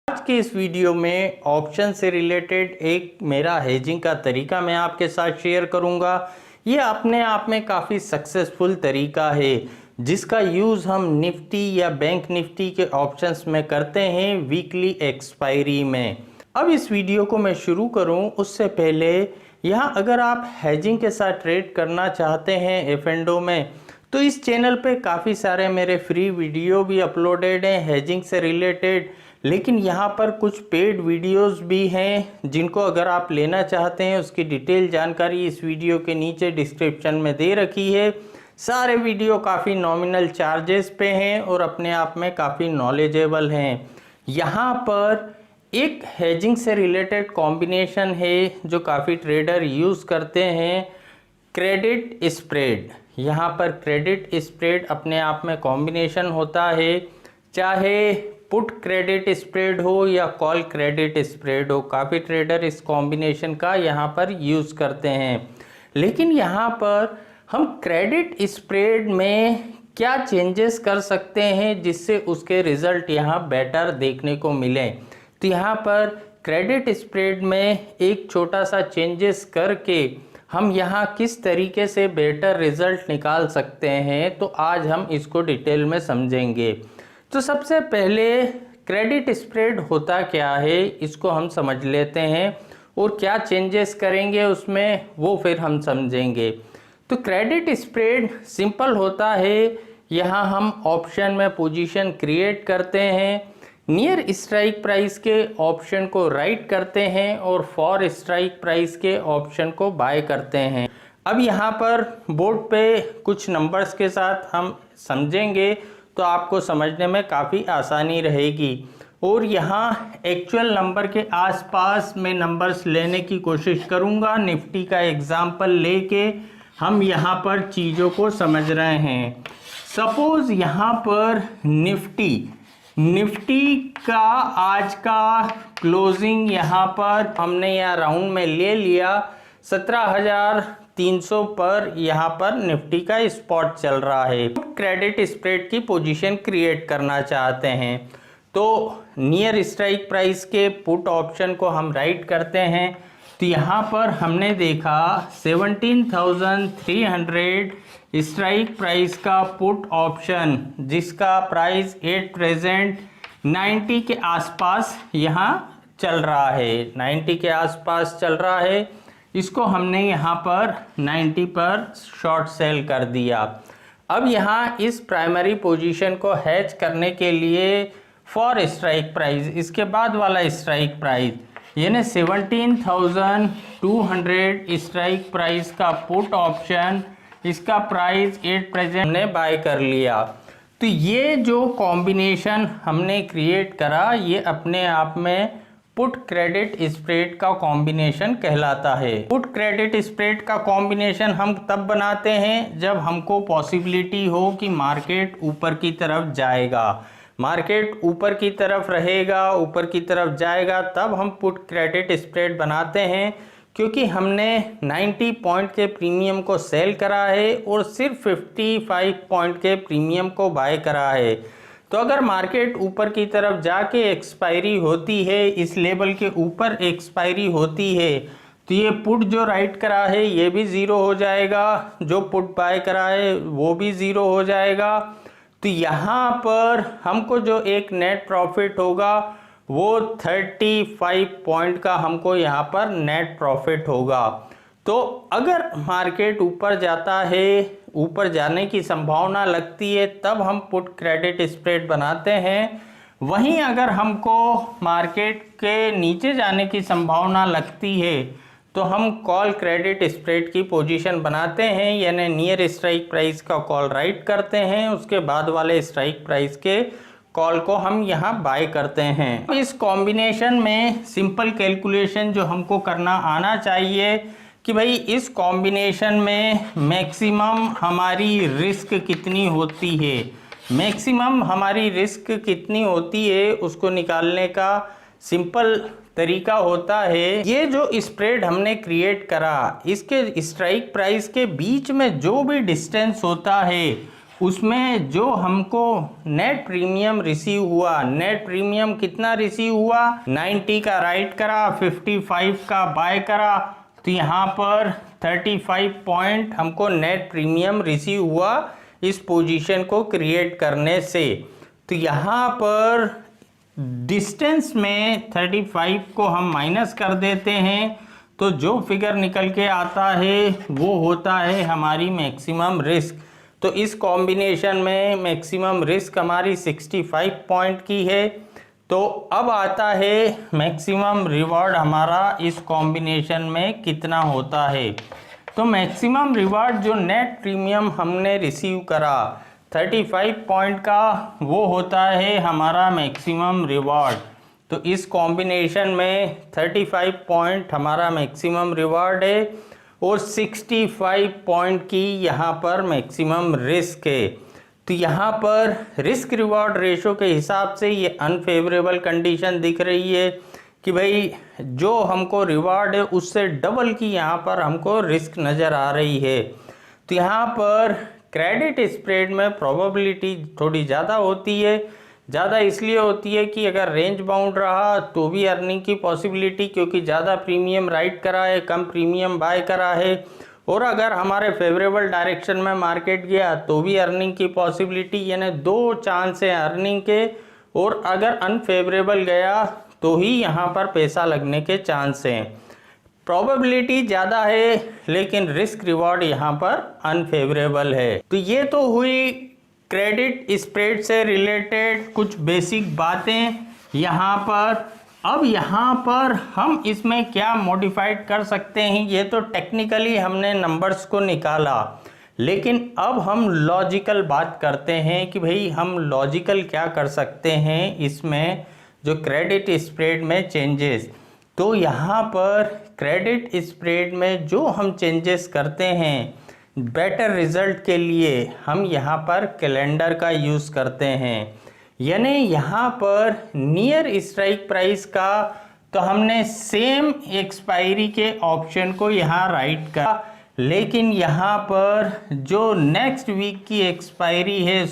आज के इस वीडियो में ऑप्शन से रिलेटेड एक मेरा हेजिंग का तरीका मैं आपके साथ शेयर करूंगा। ये अपने आप में काफ़ी सक्सेसफुल तरीका है जिसका यूज़ हम निफ्टी या बैंक निफ्टी के ऑप्शंस में करते हैं वीकली एक्सपायरी में। अब इस वीडियो को मैं शुरू करूं उससे पहले यहाँ अगर आप हेजिंग के साथ ट्रेड करना चाहते हैं एफ&ओ में, तो इस चैनल पे काफ़ी सारे मेरे फ्री वीडियो भी अपलोडेड हैं हेजिंग से रिलेटेड, लेकिन यहाँ पर कुछ पेड वीडियोस भी हैं जिनको अगर आप लेना चाहते हैं उसकी डिटेल जानकारी इस वीडियो के नीचे डिस्क्रिप्शन में दे रखी है। सारे वीडियो काफ़ी नॉमिनल चार्जेस पे हैं और अपने आप में काफ़ी नॉलेजेबल हैं। यहाँ पर एक हेजिंग से रिलेटेड कॉम्बिनेशन है जो काफ़ी ट्रेडर यूज़ करते हैं, क्रेडिट स्प्रेड। यहाँ पर क्रेडिट स्प्रेड अपने आप में कॉम्बिनेशन होता है, चाहे पुट क्रेडिट स्प्रेड हो या कॉल क्रेडिट स्प्रेड हो, काफ़ी ट्रेडर इस कॉम्बिनेशन का यहाँ पर यूज़ करते हैं। लेकिन यहाँ पर हम क्रेडिट स्प्रेड में क्या चेंजेस कर सकते हैं जिससे उसके रिज़ल्ट यहाँ बेटर देखने को मिले। तो यहाँ पर क्रेडिट स्प्रेड में एक छोटा सा चेंजेस करके हम यहाँ किस तरीके से बेटर रिज़ल्ट निकाल सकते हैं, तो आज हम इसको डिटेल में समझेंगे। तो सबसे पहले क्रेडिट स्प्रेड होता क्या है इसको हम समझ लेते हैं और क्या चेंजेस करेंगे उसमें वो फिर हम समझेंगे। तो क्रेडिट स्प्रेड सिंपल होता है, यहाँ हम ऑप्शन में पोजीशन क्रिएट करते हैं, नियर स्ट्राइक प्राइस के ऑप्शन को राइट करते हैं और फॉर स्ट्राइक प्राइस के ऑप्शन को बाय करते हैं। अब यहाँ पर बोर्ड पे कुछ नंबर्स के साथ हम समझेंगे तो आपको समझने में काफ़ी आसानी रहेगी। और यहाँ एक्चुअल नंबर के आसपास मैं नंबर्स लेने की कोशिश करूँगा। निफ्टी का एग्जाम्पल लेके हम यहाँ पर चीज़ों को समझ रहे हैं। सपोज़ यहाँ पर निफ्टी का आज का क्लोजिंग यहाँ पर हमने यहाँ राउंड में ले लिया 17,300 पर यहाँ पर निफ्टी का स्पॉट चल रहा है। क्रेडिट स्प्रेड की पोजीशन क्रिएट करना चाहते हैं तो नियर स्ट्राइक प्राइस के पुट ऑप्शन को हम राइट करते हैं। तो यहाँ पर हमने देखा 17,300 स्ट्राइक प्राइस का पुट ऑप्शन जिसका प्राइस एट प्रेजेंट 90 के आसपास यहाँ चल रहा है, 90 के आसपास चल रहा है। इसको हमने यहाँ पर 90 पर शॉर्ट सेल कर दिया। अब यहाँ इस प्राइमरी पोजीशन को हैच करने के लिए फॉर स्ट्राइक प्राइस, इसके बाद वाला स्ट्राइक प्राइस यानी 17,200 स्ट्राइक प्राइस का पुट ऑप्शन, इसका प्राइस एट प्रेजेंट हमने बाय कर लिया। तो ये जो कॉम्बिनेशन हमने क्रिएट करा ये अपने आप में पुट क्रेडिट स्प्रेड का कॉम्बिनेशन कहलाता है। पुट क्रेडिट स्प्रेड का कॉम्बिनेशन हम तब बनाते हैं जब हमको पॉसिबिलिटी हो कि मार्केट ऊपर की तरफ जाएगा, मार्केट ऊपर की तरफ रहेगा, ऊपर की तरफ जाएगा, तब हम पुट क्रेडिट स्प्रेड बनाते हैं। क्योंकि हमने 90 पॉइंट के प्रीमियम को सेल करा है और सिर्फ 55 पॉइंट के प्रीमियम को बाय करा है। तो अगर मार्केट ऊपर की तरफ जाके एक्सपायरी होती है, इस लेवल के ऊपर एक्सपायरी होती है, तो ये पुट जो राइट करा है ये भी ज़ीरो हो जाएगा, जो पुट बाय करा है वो भी ज़ीरो हो जाएगा। तो यहाँ पर हमको जो एक नेट प्रॉफिट होगा वो 35 पॉइंट का हमको यहाँ पर नेट प्रॉफिट होगा। तो अगर मार्केट ऊपर जाता है, ऊपर जाने की संभावना लगती है, तब हम पुट क्रेडिट स्प्रेड बनाते हैं। वहीं अगर हमको मार्केट के नीचे जाने की संभावना लगती है तो हम कॉल क्रेडिट स्प्रेड की पोजीशन बनाते हैं, यानी नियर स्ट्राइक प्राइस का कॉल राइट करते हैं, उसके बाद वाले स्ट्राइक प्राइस के कॉल को हम यहाँ बाय करते हैं। इस कॉम्बिनेशन में सिंपल कैलकुलेशन जो हमको करना आना चाहिए कि भाई इस कॉम्बिनेशन में मैक्सिमम हमारी रिस्क कितनी होती है, मैक्सिमम हमारी रिस्क कितनी होती है उसको निकालने का सिंपल तरीका होता है, ये जो स्प्रेड हमने क्रिएट करा इसके स्ट्राइक प्राइस के बीच में जो भी डिस्टेंस होता है उसमें जो हमको नेट प्रीमियम रिसीव हुआ, नेट प्रीमियम कितना रिसीव हुआ, 90 का राइट करा, 55 का बाय करा, तो यहाँ पर 35 पॉइंट हमको नेट प्रीमियम रिसीव हुआ इस पोजीशन को क्रिएट करने से। तो यहाँ पर डिस्टेंस में 35 को हम माइनस कर देते हैं, तो जो फिगर निकल के आता है वो होता है हमारी मैक्सिमम रिस्क। तो इस कॉम्बिनेशन में मैक्सिमम रिस्क हमारी 65 पॉइंट की है। तो अब आता है मैक्सिमम रिवॉर्ड हमारा इस कॉम्बिनेशन में कितना होता है। तो मैक्सिमम रिवॉर्ड जो नेट प्रीमियम हमने रिसीव करा 35 पॉइंट का, वो होता है हमारा मैक्सिमम रिवॉर्ड। तो इस कॉम्बिनेशन में 35 पॉइंट हमारा मैक्सिमम रिवॉर्ड है और 65 पॉइंट की यहाँ पर मैक्सिमम रिस्क है। तो यहाँ पर रिस्क रिवॉर्ड रेशो के हिसाब से ये अनफेवरेबल कंडीशन दिख रही है कि भाई जो हमको रिवॉर्ड है उससे डबल की यहाँ पर हमको रिस्क नज़र आ रही है। तो यहाँ पर क्रेडिट स्प्रेड में प्रोबेबिलिटी थोड़ी ज़्यादा होती है। ज़्यादा इसलिए होती है कि अगर रेंज बाउंड रहा तो भी अर्निंग की पॉसिबिलिटी, क्योंकि ज़्यादा प्रीमियम राइट करा है, कम प्रीमियम बाय करा है। और अगर हमारे फेवरेबल डायरेक्शन में मार्केट गया तो भी अर्निंग की पॉसिबिलिटी, यानी दो चांस है अर्निंग के। और अगर अनफेवरेबल गया तो ही यहाँ पर पैसा लगने के चांस हैं। प्रोबेबिलिटी ज़्यादा है लेकिन रिस्क रिवॉर्ड यहाँ पर अनफेवरेबल है। तो ये तो हुई क्रेडिट स्प्रेड से रिलेटेड कुछ बेसिक बातें यहाँ पर। अब यहाँ पर हम इसमें क्या मॉडिफाइड कर सकते हैं, ये तो टेक्निकली हमने नंबर्स को निकाला, लेकिन अब हम लॉजिकल बात करते हैं कि भाई हम लॉजिकल क्या कर सकते हैं इसमें जो क्रेडिट स्प्रेड में चेंजेस। तो यहाँ पर क्रेडिट स्प्रेड में जो हम चेंजेस करते हैं बेटर रिजल्ट के लिए, हम यहाँ पर कैलेंडर का यूज़ करते हैं। यानी यहाँ पर नियर स्ट्राइक प्राइस का तो हमने सेम एक्सपायरी के ऑप्शन को यहाँ राइट करा, लेकिन यहाँ पर जो नेक्स्ट वीक की एक्सपायरी है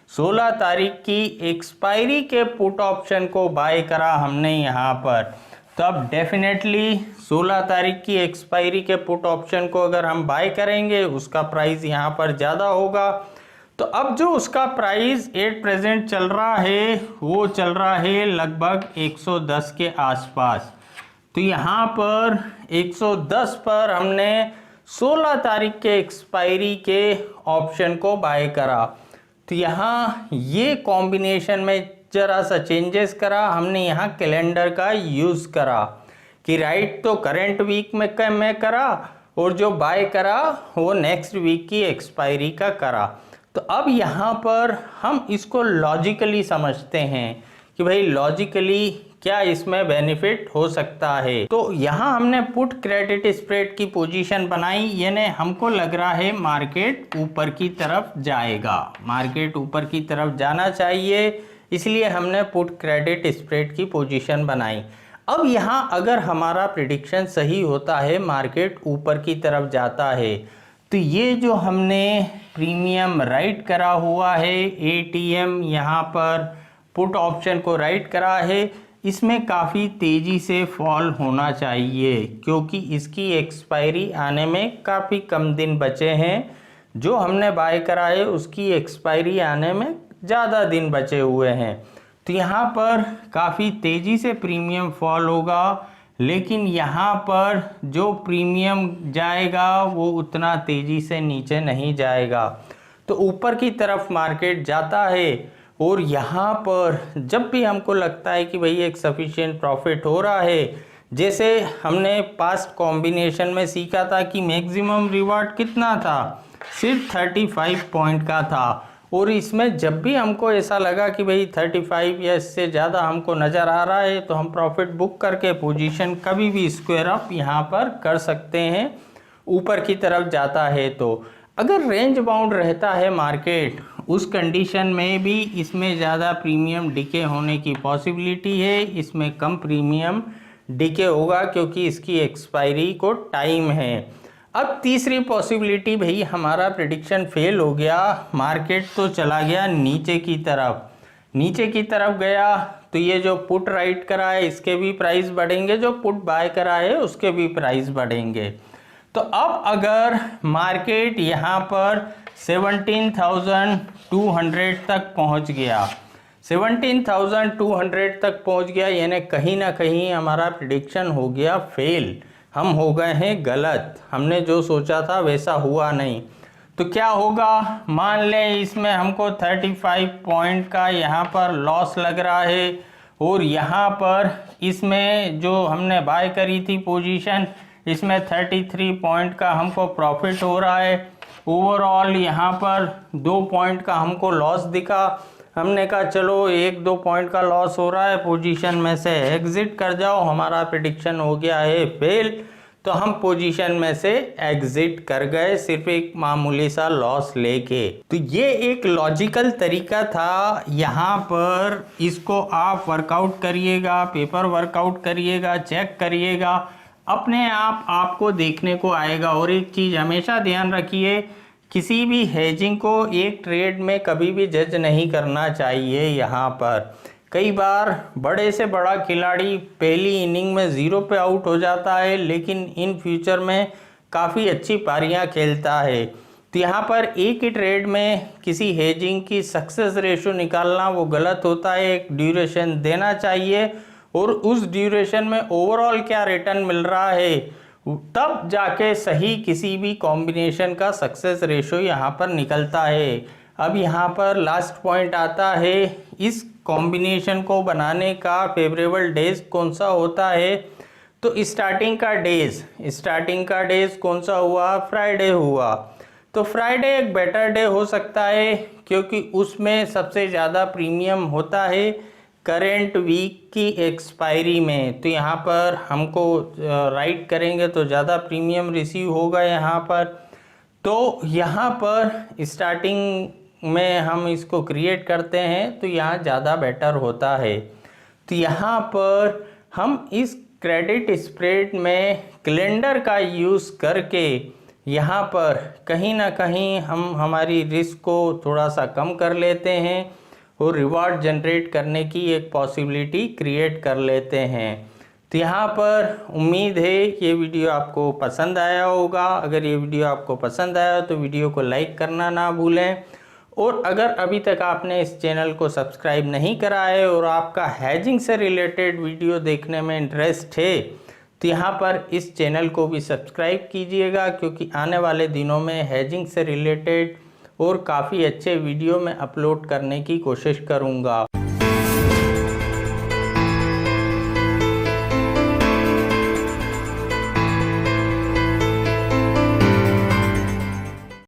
16 तारीख की एक्सपायरी के पुट ऑप्शन को बाय करा हमने यहाँ पर। तो अब डेफिनेटली 16 तारीख की एक्सपायरी के पुट ऑप्शन को अगर हम बाय करेंगे उसका प्राइस यहाँ पर ज़्यादा होगा। तो अब जो उसका प्राइस एट प्रेजेंट चल रहा है वो चल रहा है लगभग 110 के आसपास। तो यहाँ पर 110 पर हमने 16 तारीख के एक्सपायरी के ऑप्शन को बाय करा। तो यहाँ ये कॉम्बिनेशन में जरा सा चेंजेस करा हमने, यहाँ कैलेंडर का यूज़ करा कि राइट तो करंट वीक में मैं करा और जो बाय करा वो नेक्स्ट वीक की एक्सपायरी का करा। तो अब यहाँ पर हम इसको लॉजिकली समझते हैं कि भाई लॉजिकली क्या इसमें बेनिफिट हो सकता है। तो यहाँ हमने पुट क्रेडिट स्प्रेड की पोजीशन बनाई, यानी हमको लग रहा है मार्केट ऊपर की तरफ जाएगा, मार्केट ऊपर की तरफ जाना चाहिए, इसलिए हमने पुट क्रेडिट स्प्रेड की पोजीशन बनाई। अब यहाँ अगर हमारा प्रिडिक्शन सही होता है, मार्केट ऊपर की तरफ जाता है, तो ये जो हमने प्रीमियम राइट करा हुआ है एटीएम, यहाँ पर पुट ऑप्शन को राइट करा है, इसमें काफ़ी तेज़ी से फॉल होना चाहिए क्योंकि इसकी एक्सपायरी आने में काफ़ी कम दिन बचे हैं। जो हमने बाय करा है उसकी एक्सपायरी आने में ज़्यादा दिन बचे हुए हैं। तो यहाँ पर काफ़ी तेज़ी से प्रीमियम फॉल होगा, लेकिन यहाँ पर जो प्रीमियम जाएगा वो उतना तेज़ी से नीचे नहीं जाएगा। तो ऊपर की तरफ मार्केट जाता है और यहाँ पर जब भी हमको लगता है कि भाई एक सफिशिएंट प्रॉफिट हो रहा है, जैसे हमने पास्ट कॉम्बिनेशन में सीखा था कि मैक्सिमम रिवॉर्ड कितना था, सिर्फ 35 पॉइंट का था। और इसमें जब भी हमको ऐसा लगा कि भाई 35 या इससे ज़्यादा हमको नज़र आ रहा है तो हम प्रॉफिट बुक करके पोजीशन कभी भी स्क्वायर अप यहाँ पर कर सकते हैं ऊपर की तरफ जाता है। तो अगर रेंज बाउंड रहता है मार्केट, उस कंडीशन में भी इसमें ज़्यादा प्रीमियम डिके होने की पॉसिबिलिटी है, इसमें कम प्रीमियम डिके होगा क्योंकि इसकी एक्सपायरी को टाइम है। अब तीसरी पॉसिबिलिटी, भाई हमारा प्रेडिक्शन फेल हो गया, मार्केट तो चला गया नीचे की तरफ, नीचे की तरफ गया तो ये जो पुट राइट करा है इसके भी प्राइस बढ़ेंगे, जो पुट बाय करा है उसके भी प्राइस बढ़ेंगे। तो अब अगर मार्केट यहाँ पर 17,200 तक पहुँच गया, 17,200 तक पहुँच गया, यानी कहीं ना कहीं हमारा प्रेडिक्शन हो गया फेल, हम हो गए हैं गलत, हमने जो सोचा था वैसा हुआ नहीं। तो क्या होगा, मान लें इसमें हमको 35 पॉइंट का यहाँ पर लॉस लग रहा है और यहाँ पर इसमें जो हमने बाय करी थी पोजीशन, इसमें 33 पॉइंट का हमको प्रॉफिट हो रहा है। ओवरऑल यहाँ पर 2 पॉइंट का हमको लॉस दिखा, हमने कहा चलो 1-2 पॉइंट का लॉस हो रहा है, पोजीशन में से एग्जिट कर जाओ, हमारा प्रेडिक्शन हो गया है फेल। तो हम पोजीशन में से एग्जिट कर गए सिर्फ एक मामूली सा लॉस लेके। तो ये एक लॉजिकल तरीका था, यहाँ पर इसको आप वर्कआउट करिएगा, पेपर वर्कआउट करिएगा, चेक करिएगा, अपने आप आपको देखने को आएगा। और एक चीज़ हमेशा ध्यान रखिए, किसी भी हेजिंग को एक ट्रेड में कभी भी जज नहीं करना चाहिए। यहाँ पर कई बार बड़े से बड़ा खिलाड़ी पहली इनिंग में 0 पे आउट हो जाता है, लेकिन इन फ्यूचर में काफ़ी अच्छी पारियां खेलता है। तो यहाँ पर एक ही ट्रेड में किसी हेजिंग की सक्सेस रेशो निकालना वो गलत होता है। एक ड्यूरेशन देना चाहिए और उस ड्यूरेशन में ओवरऑल क्या रिटर्न मिल रहा है, तब जाके सही किसी भी कॉम्बिनेशन का सक्सेस रेशो यहाँ पर निकलता है। अब यहाँ पर लास्ट पॉइंट आता है, इस कॉम्बिनेशन को बनाने का फेवरेबल डेज कौन सा होता है। तो स्टार्टिंग का डेज कौन सा हुआ, फ्राइडे हुआ। तो फ्राइडे एक बेटर डे हो सकता है क्योंकि उसमें सबसे ज़्यादा प्रीमियम होता है करेंट वीक की एक्सपायरी में। तो यहाँ पर हमको राइट करेंगे तो ज़्यादा प्रीमियम रिसीव होगा यहाँ पर। तो यहाँ पर स्टार्टिंग में हम इसको क्रिएट करते हैं तो यहाँ ज़्यादा बेटर होता है। तो यहाँ पर हम इस क्रेडिट स्प्रेड में कैलेंडर का यूज़ करके यहाँ पर कहीं ना कहीं हम हमारी रिस्क को थोड़ा सा कम कर लेते हैं और रिवार्ड जनरेट करने की एक पॉसिबिलिटी क्रिएट कर लेते हैं। तो यहाँ पर उम्मीद है ये वीडियो आपको पसंद आया होगा। अगर ये वीडियो आपको पसंद आया तो वीडियो को लाइक करना ना भूलें, और अगर अभी तक आपने इस चैनल को सब्सक्राइब नहीं करा है और आपका हेजिंग से रिलेटेड वीडियो देखने में इंटरेस्ट है तो यहाँ पर इस चैनल को भी सब्सक्राइब कीजिएगा, क्योंकि आने वाले दिनों में हेजिंग से रिलेटेड और काफ़ी अच्छे वीडियो मैं अपलोड करने की कोशिश करूँगा।